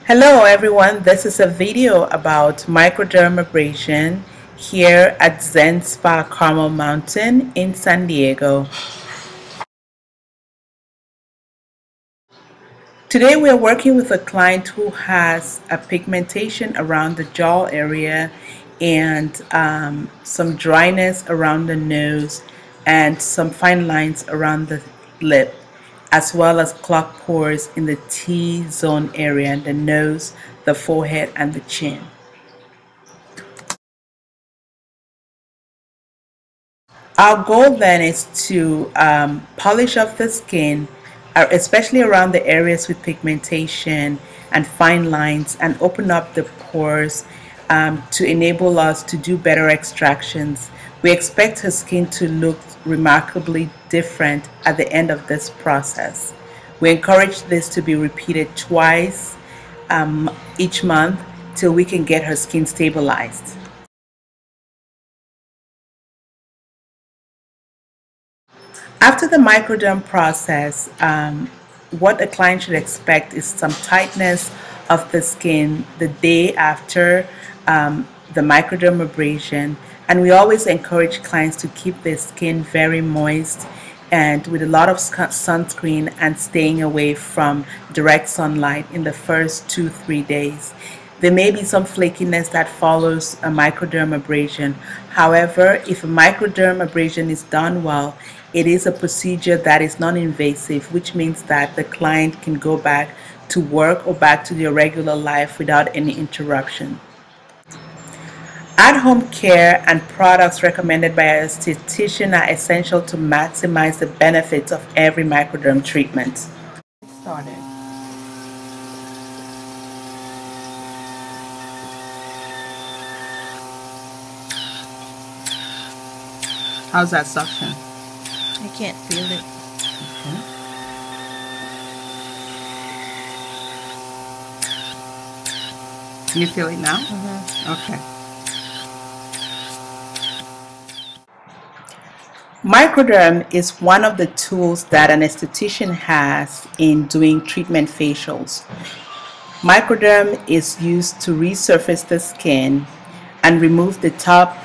Hello everyone, this is a video about microdermabrasion here at Zenspa Carmel Mountain in San Diego. Today we are working with a client who has a pigmentation around the jaw area and some dryness around the nose and some fine lines around the lip, as well as clogged pores in the T-zone area, the nose, the forehead, and the chin. Our goal then is to polish up the skin, especially around the areas with pigmentation and fine lines, and open up the pores to enable us to do better extractions. We expect her skin to look remarkably different at the end of this process. We encourage this to be repeated twice each month till we can get her skin stabilized. After the microderm process, what a client should expect is some tightness of the skin the day after the microdermabrasion, and we always encourage clients to keep their skin very moist and with a lot of sunscreen and staying away from direct sunlight in the first 2-3 days. There may be some flakiness that follows a microdermabrasion. However, if a microdermabrasion is done well, it is a procedure that is non-invasive, which means that the client can go back to work or back to their regular life without any interruption. At-home care and products recommended by an esthetician are essential to maximize the benefits of every microderm treatment. Started. How's that suction? I can't feel it. Okay. Can you feel it now? Okay. Microderm is one of the tools that an esthetician has in doing treatment facials. Microderm is used to resurface the skin and remove the top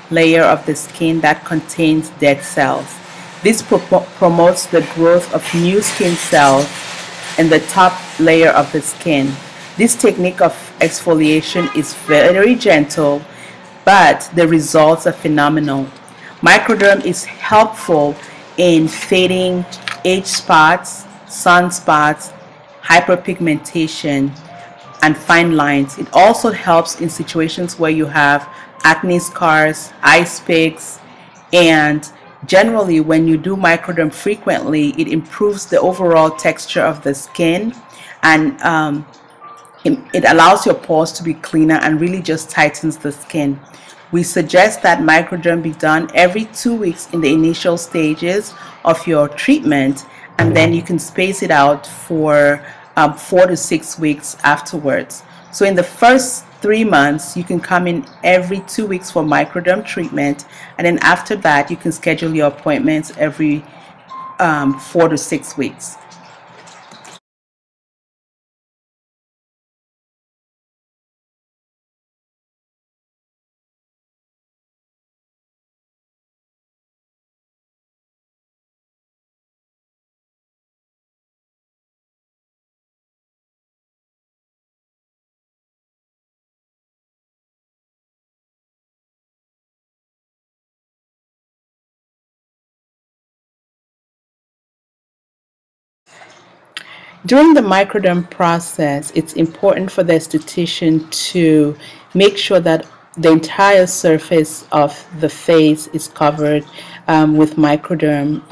layer of the skin that contains dead cells. This promotes the growth of new skin cells in the top layer of the skin. This technique of exfoliation is very gentle, but the results are phenomenal. Microderm is helpful in fading age spots, sunspots, hyperpigmentation, and fine lines. It also helps in situations where you have acne scars, ice pigs, and generally when you do microderm frequently, it improves the overall texture of the skin, and it allows your pores to be cleaner and really just tightens the skin. We suggest that microderm be done every 2 weeks in the initial stages of your treatment, and then you can space it out for 4 to 6 weeks afterwards. So in the first 3 months, you can come in every 2 weeks for microderm treatment, and then after that, you can schedule your appointments every 4 to 6 weeks. During the microderm process, it's important for the esthetician to make sure that the entire surface of the face is covered with microderm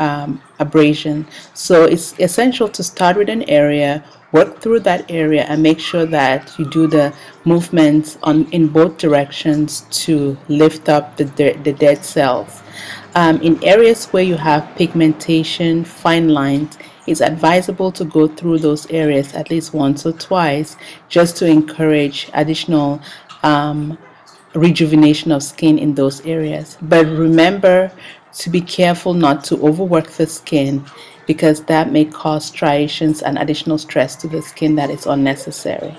abrasion. So it's essential to start with an area, work through that area, and make sure that you do the movements in both directions to lift up the dead cells. In areas where you have pigmentation, fine lines, it's advisable to go through those areas at least once or twice just to encourage additional rejuvenation of skin in those areas. But remember to be careful not to overwork the skin, because that may cause striations and additional stress to the skin that is unnecessary.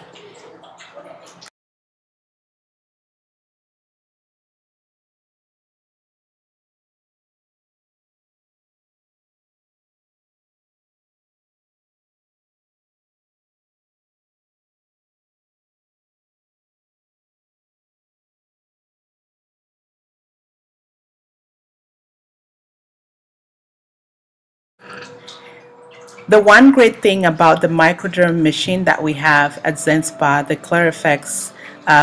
The one great thing about the Microderm machine that we have at Zenspa, the ClearFX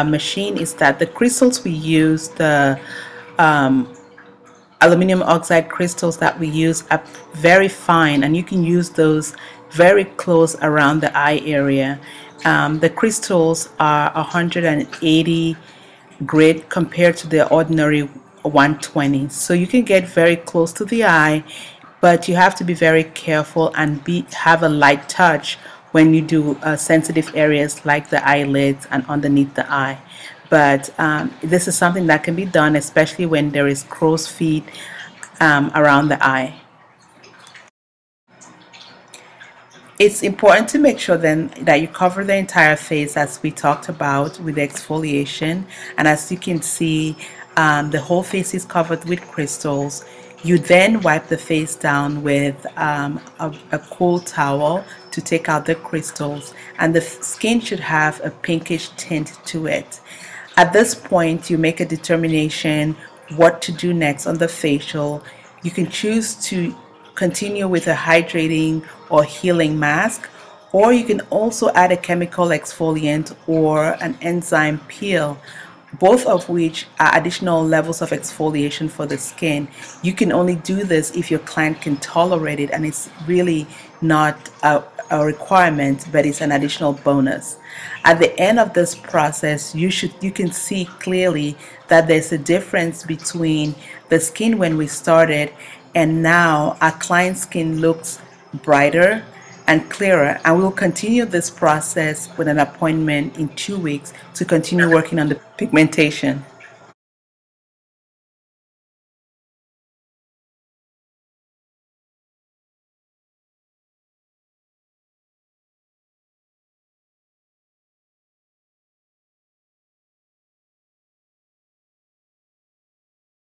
machine, is that the crystals we use, the aluminum oxide crystals that we use, are very fine, and you can use those very close around the eye area. The crystals are 180 grit compared to the ordinary 120, so you can get very close to the eye, but you have to be very careful and have a light touch when you do sensitive areas like the eyelids and underneath the eye. But this is something that can be done, especially when there is crow's feet around the eye. It's important to make sure then that you cover the entire face, as we talked about with the exfoliation. And as you can see, the whole face is covered with crystals. You then wipe the face down with a cool towel to take out the crystals, and the skin should have a pinkish tint to it. At this point, you make a determination what to do next on the facial. You can choose to continue with a hydrating or healing mask, or you can also add a chemical exfoliant or an enzyme peel, both of which are additional levels of exfoliation for the skin. You can only do this if your client can tolerate it, and it's really not a requirement, but it's an additional bonus. At the end of this process, you can see clearly that there's a difference between the skin when we started and now. Our client's skin looks brighter and clearer, and we'll continue this process with an appointment in 2 weeks to continue working on the pigmentation.